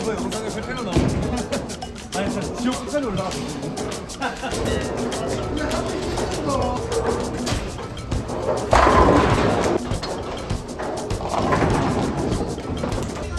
이번 영상에 페페가 나오는 아니 진짜 지옥 끝까지 올라갔어.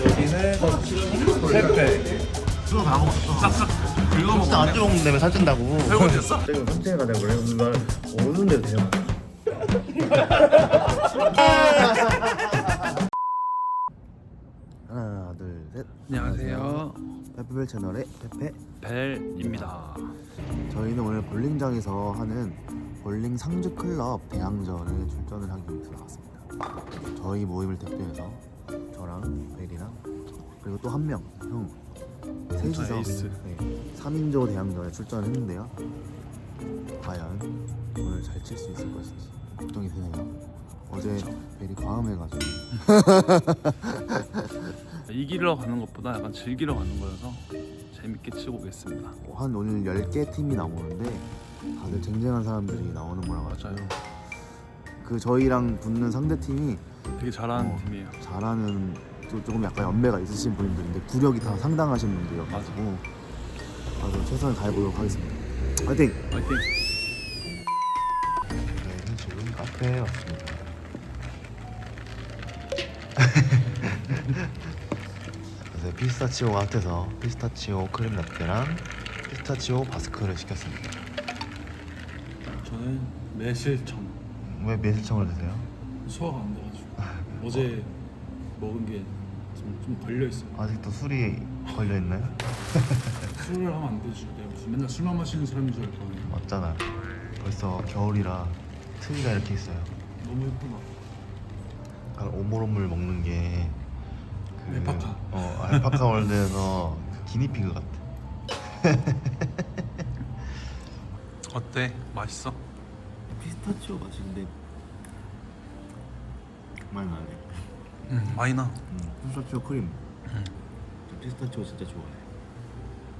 여기는 페페. 그거 다 먹었어. 싹싹 긁어먹었네. 진짜 안 먹는다며 살찐다고. 설거지했어? 지금 산책을 가자고 그래. 오늘 오는 데도 되냐? 하나, 둘, 셋. 안녕하세요. 페페벨 채널의 페페 벨입니다. 저희는 오늘 볼링장에서 하는 볼링 상주클럽 대항전에 출전을 하기 위해서 나왔습니다. 저희 모임을 대표해서 저랑 벨이랑 그리고 또 한 명, 형 셋이서 에이스. 3인조 대항전에 출전을 했는데요. 과연 오늘 잘 칠 수 있을 것인지 걱정이 되네요. 어제 벨이 과음해가지고 이기러 가는 것보다 약간 즐기러 가는 거여서 재밌게 치고 오겠습니다. 한 오늘 10개 팀이 나오는데 다들 쟁쟁한 사람들이 나오는 거라 가지고 맞아요. 그 저희랑 붙는 상대 팀이 되게 잘하는 팀이에요. 잘하는 조금 약간 연배가 있으신 분들인데 구력이 다 상당하신 분들이어가지고 아주 최선을 다해보도록 하겠습니다. 화이팅! 화이팅! 저희는 지금 카페에 왔습니다. 그래서 피스타치오 같아서 피스타치오 크림 라떼랑 피스타치오 바스크를 시켰습니다. 저는 매실청. 왜 매실청을 드세요? 소화가 안 돼가지고 어제 먹은 게 좀 걸려 있어요. 아직도 술이 걸려 있나요? 술을 하면 안 되지. 내가 무슨 맨날 술만 마시는 사람인 줄 알거든요. 맞잖아. 벌써 겨울이라 트리가 이렇게 있어요. 너무 예쁘다. 약간 오물오물 먹는 게 그, 알파카. 알파카 월드에서 그 기니피그 같아. 어때? 맛있어? 피스타치오 맛인데 많이 나네. 많이 나. 피스타치오 크림. 저 피스타치오 진짜 좋아해.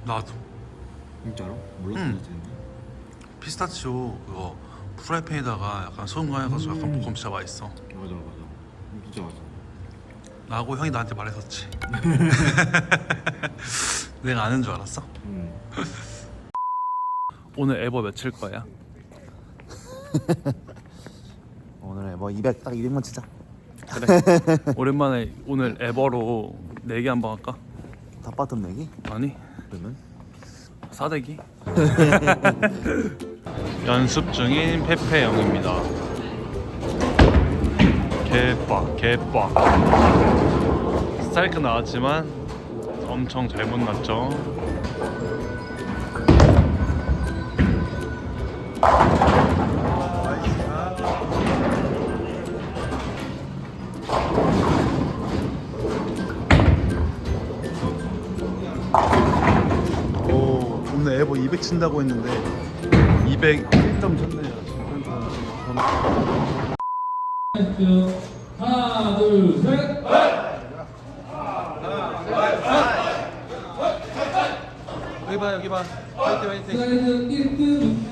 나도. 진짜로? 몰랐어 진짜. 피스타치오 그거 프라이팬에다가 약간 소금 간해가지고 약간 볶으면 진짜 맛있어. 맞아. 진짜 맛있어. 나하고 형이 나한테 말했었지. 내가 아는 줄 알았어? 오늘 에버 몇 칠 거야? 오늘 뭐 200 딱 200만 치자. 그래. 오랜만에 오늘 에버로 내기 한번 할까? 탑바텀 내기? 아니 그러면 싸대기. 연습 중인 페페 형입니다. 개빡. 스트라이크 나왔지만 엄청 잘 못 났죠. 오, 오늘 에버 200 친다고 했는데 201점 쳤네요. 하나, 둘, 셋. 여기 봐. 화이팅. 사이드 1등.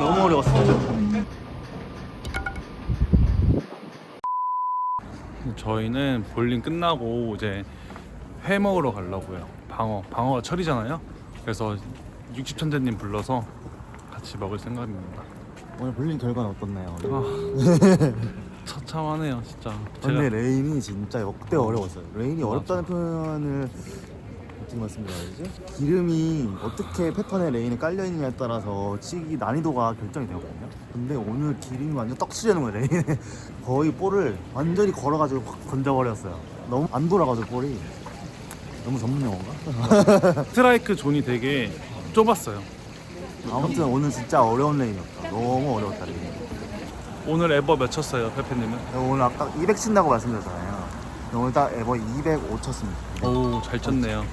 너무 어려웠어요. 저희는 볼링 끝나고 이제 회 먹으러 가려고요. 방어가 철이잖아요. 그래서 육즙천재님 불러서 같이 먹을 생각입니다. 오늘 볼링 결과는 어떻나요? 처참하네요 진짜. 근데 레인이 진짜 역대 어려웠어요. 레인이 맞아. 어렵다는 표현을 어떻게 말씀드려야지? 기름이 어떻게 패턴의 레인에 깔려있느냐에 따라서 치기 난이도가 결정이 되거든요. 근데 오늘 기름이 완전 떡치려는 거예요. 레인에 거의 볼을 완전히 걸어가지고 확 던져버렸어요. 너무 안 돌아가지고 볼이. 너무 전문 용어인가? 스트라이크 존이 되게 좁았어요. 아무튼 오늘 진짜 어려운 레인이었다. 너무 어려웠다 레인. 오늘 에버 몇 쳤어요 페페님은? 오늘 아까 200 친다고 말씀드렸잖아요. 오늘 딱 에버 205 쳤습니다. 오 잘 쳤네요.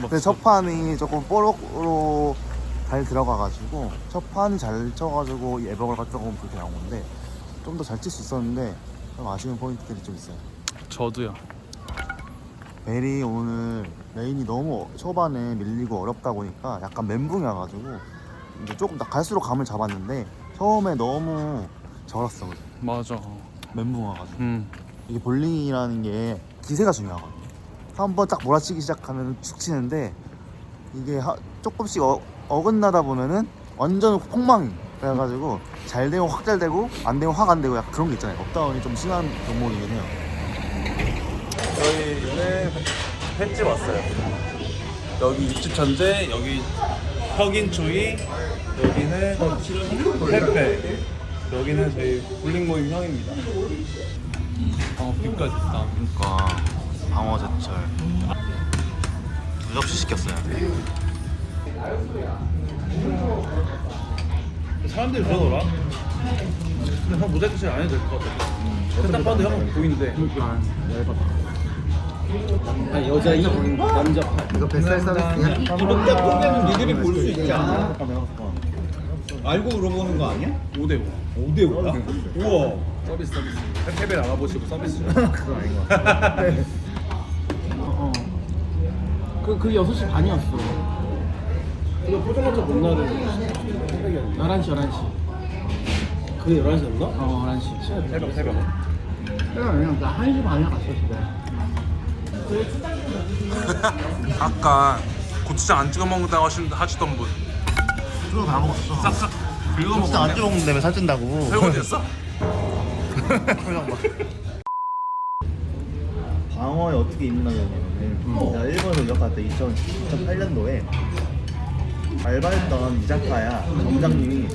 근데 첫 판이 조금 뽀록으로 잘 들어가가지고 첫 판이 잘 쳐가지고 이 에버가 조금 그렇게 나온 건데 좀 더 잘 칠 수 있었는데 좀 아쉬운 포인트들이 좀 있어요. 저도요. 벨이 오늘 레인이 너무 초반에 밀리고 어렵다 보니까 약간 멘붕이 와가지고 이제 조금 더 갈수록 감을 잡았는데 처음에 너무 절었어. 맞아. 멘붕 와가지고 음. 이게 볼링이라는 게 기세가 중요하거든요. 한번 딱 몰아치기 시작하면 축 치는데 이게 조금씩 어긋나다 보면은 완전 폭망이 그래가지고 잘 되면 확 잘 되고 안 되면 확 안 되고 약간 그런 게 있잖아요. 업다운이 좀 심한 종목이긴 해요. 저희는 횟집 왔어요. 여기 육즙천재, 여기 혀긴초이, 여기는 페페, 여기는 저희 볼링 모임 형입니다. 뷰까지 있다. 그러니까 방어 제철 2접시 시켰어요. 사람들이 그러더라. 근데 형 모자이크 안 해도 될 것 같아. 딱 봐도 형은 보이는데. 아 여자 2, 남자 8. 이거 뱃살 서비스야? 이거 딱 보면 니들이 볼 수 있지 않아? 알고 물어보는 거 아니야? 5대5. 5대5야? 우와. 서비스. 페페벨 알아보시고 서비스. 그건 아닌 것 같아. 그 6시 반이었어. 이거 포장마차 못 나야 되는데 11시. 그게 11시였나? 11시. 새벽. 그냥 나 1시 반에 갔어 집에. 아까 고추장 안 찍어 먹는다고 하시던 분. 그거 다 먹었어. 싹싹 긁어 진짜 안 먹었네. 찍어먹는다며 살찐다고. 설거지했어? 방어에 어떻게 입문하냐면은 내가 일본에서 유학 갔을 때 2008년도에 알바했던 이자카야 점장님이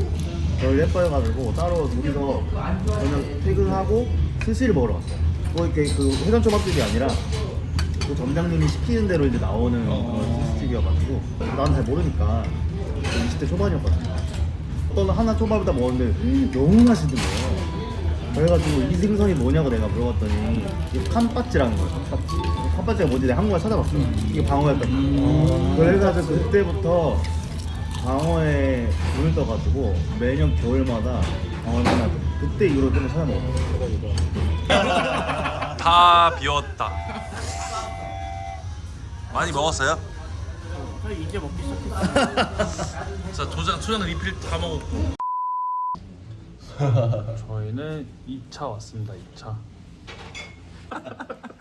저를 예뻐해가지고 따로 둘이서 저녁 퇴근하고 스시를 먹으러 갔어요. 뭐 이렇게 그 회전초밥집이 아니라 그 점장님이 시키는 대로 이제 나오는 그런 스시집이어가지고 난 잘 모르니까 20대 초반이었거든요. 어떤 하나 초밥을 다 먹었는데 너무 맛있는 거예요. 그래가지고 이 생선이 뭐냐고 내가 물어봤더니 이게 칸빠찌라는 거예요. 칸빠찌가 뭔지 내가 한국말 찾아봤어. 이게 방어였거든요. 그래가지고 그때부터 방어에 눈을 떠가지고 매년 겨울마다 방어를 하나 그때 이후로 좀 찾아 먹었어요. 다 비웠다. 많이 먹었어요? 이제 먹기 시작했어. 자 초장 리필 다 먹었고. 저희는 2차 왔습니다. 2차.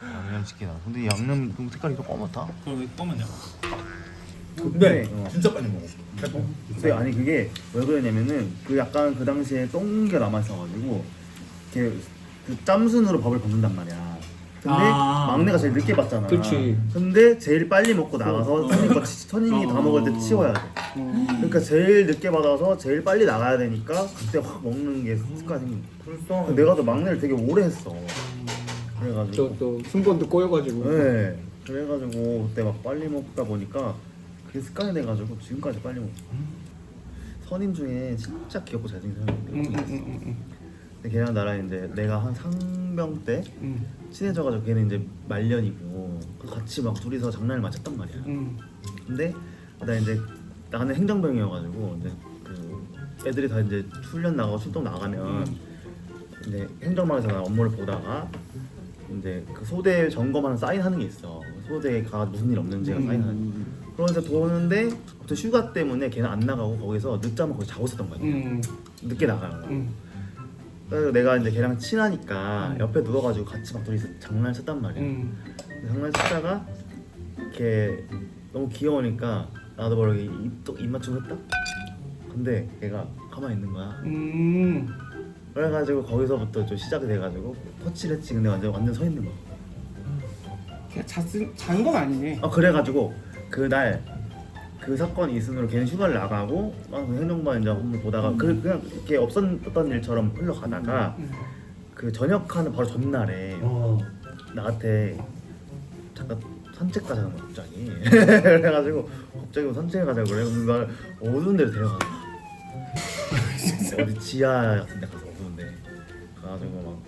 양념치킨. 근데 양념 색깔이 좀 검었다. 그럼 왜 검은냐? 근데 진짜 빨리 먹어. 근데 아니 그게 왜 그러냐면은 그 약간 그 당시에 똥겨 남아 있어가지고 이렇게 그 짬순으로 밥을 걷는단 말이야. 근데 막내가 제일 늦게 봤잖아. 그렇지. 근데 제일 빨리 먹고 나가서 선임이 다 먹을 때 치워야 돼. 그러니까 제일 늦게 받아서 제일 빨리 나가야 되니까 그때 확 먹는 게 습관이 생긴 거야. 내가 또 막내를 되게 오래 했어. 그래가지고 또 순번도 꼬여가지고. 네. 그래가지고 그때 막 빨리 먹다 보니까 그게 습관이 돼가지고 지금까지 빨리 먹어. 선임 중에 진짜 귀엽고 잘생긴 사람이 있는데 근데 걔랑 나랑 이제 내가 한 상병 때 친해져가지고 걔는 이제 말년이고 같이 막 둘이서 장난을 많이 쳤단 말이야. 근데 나는 행정병이어가지고 이제 그 애들이 다 이제 훈련 나가고 출동 나가면 이제 행정방에서 나 업무를 보다가 이제 그 소대 점검하는 사인하는 게 있어. 소대에 가 무슨 일 없는지가 사인하는. 그러면서 도는데 또 휴가 때문에 걔는 안 나가고 거기서 늦잠을 거기 자고 있었던 거야. 늦게 나가요. 그래서 내가 이제 걔랑 친하니까 옆에 누워가지고 같이 막 둘이서 장난을 쳤단 말이야. 장난을 치다가 걔 너무 귀여우니까 나도 모르게 입 맞춤 했다? 근데 걔가 가만히 있는 거야. 그래가지고 거기서부터 좀 시작이 돼가지고 터치를 했지. 근데 완전 서 있는 거야. 걔가 잔 건 아니네. 그래가지고 그날 그 사건이 있으므로 걔는 휴가를 나가고 그 행동만 이제 한번 보다가 그냥 이렇게 없었던 일처럼 흘러가다가 그 저녁하는 바로 전날에 나한테 잠깐 산책 가자는 거야 갑자기. 그래가지고 갑자기 산책을 가자고 그래. 그래서 날 어두운 데로 데려가. 어디 지하 같은 데 가서 어두운데 가가지고 막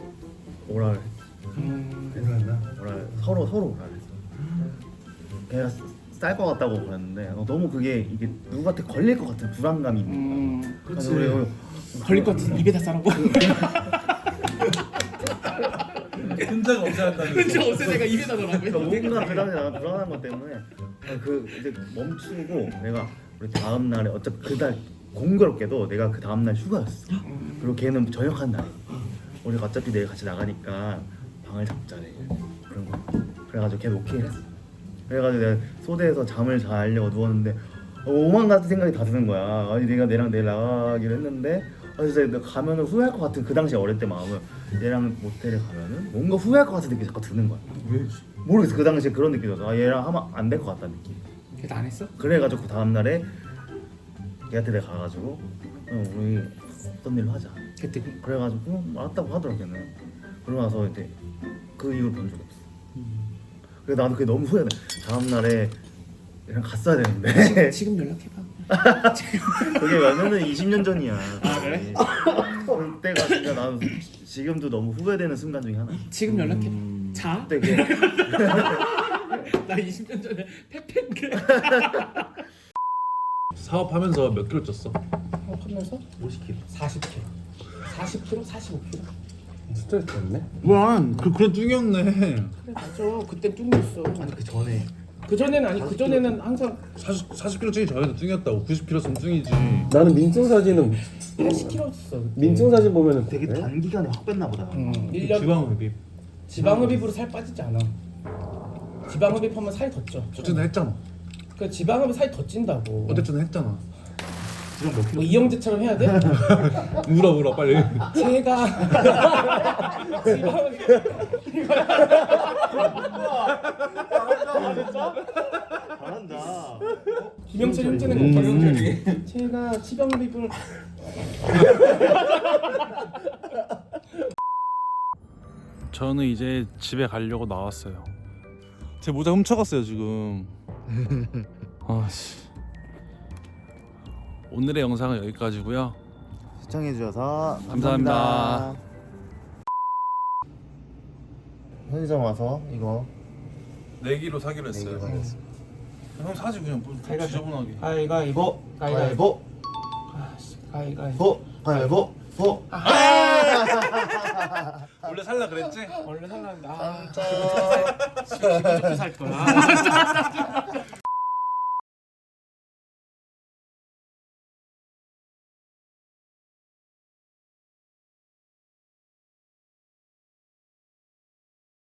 오랄 서로 오랄했어. 걔가 쌀 것 같다고 그랬는데 너무 그게 이게 누구한테 걸릴 것 같은 불안감이 있는 거야. 그렇지. 그래서 걸릴 것 같은 입에다 싸라고. 흔적 없애한다는 흔적 없애 내가 입에다 넣으라고. 뭔가 그 당시에 나는 불안한 것 때문에 그 이제 멈추고 내가 우리 다음 날에 어차피 그날 공교롭게도 내가 그 다음 날 휴가였어. 그리고 걔는 저녁한 날에 우리가 어차피 내일 같이 나가니까 방을 잡자래. 그런 거. 그래가지고 걔 오케이를 했어. 그래가지고 내가 소대에서 잠을 자려고 누웠는데 오만 가지 생각이 다 드는 거야. 아니 내가 얘랑 내일 나가기로 했는데 진짜 내가 가면은 후회할 것 같은 그 당시에 어릴 때 마음은 얘랑 모텔에 가면은 뭔가 후회할 것 같은 느낌이 자꾸 드는 거야. 왜? 모르겠어. 그 당시에 그런 느낌이 들어서 얘랑 하면 안 될 것 같다는 느낌. 걔도 안 했어? 그래가지고 그 다음 날에 걔한테 내가 가가지고 우리 어떤 일로 하자. 그때 그래가지고 알았다고 하더라고 걔는. 그러고 나서 이제 그 이후로 본 적이 없어. 그래서 나도 그게 너무 후회돼. 다음 날에 얘랑 갔어야 되는데. 지금 연락해봐. 그게 왜냐면 20년 전이야. 아, 그래? 그때가 진짜 나는 지금도 너무 후회되는 순간 중에 하나. 지금 연락해봐. 자? 그때 걔 나 20년 전에 페페인데. 사업하면서 몇 킬로 쪘어? 하면서 50kg. 40kg. 40kg, 45kg. 스트레스 됐네? 와, 그런 뚱이었네. 그래 맞아. 그때 뚱이었어. 아니 그 전에 그 전에는 아니 그 전에는 항상 40kg 찌기 전에도 뚱이었다고. 90kg였으면 뚱이지. 나는 민증 사진은 80kg였어. 민증 사진 보면은 되게 단기간에 확 뺐나 보다. 1년 지방흡입. 지방흡입으로 살 빠지지 않아. 지방흡입하면 살이 더 쪄. 어쨌든 했잖아. 그 지방흡입 살이 더 찐다고. 어쨌든 했잖아. 지금 몇 킬로? 뭐 이영재처럼 해야 돼? 울어 빨리. 제가 지방흡입 잘한다. 김영철 형제는 김영철이 제가 지방흡입을 저는 이제 집에 가려고 나왔어요. 제 모자 훔쳐갔어요 지금. 아씨. 오늘의 영상은 여기까지고요. 시청해주셔서 감사합니다. 편의점 와서 이거 내기로 사기로 했어요. 형 사지 그냥 뭐 지저분하게. 가위가위보 가위바위보 가위가위보 가위바위보 원래 살라 그랬지? 원래 살라는데 기분 좋게 살 거야.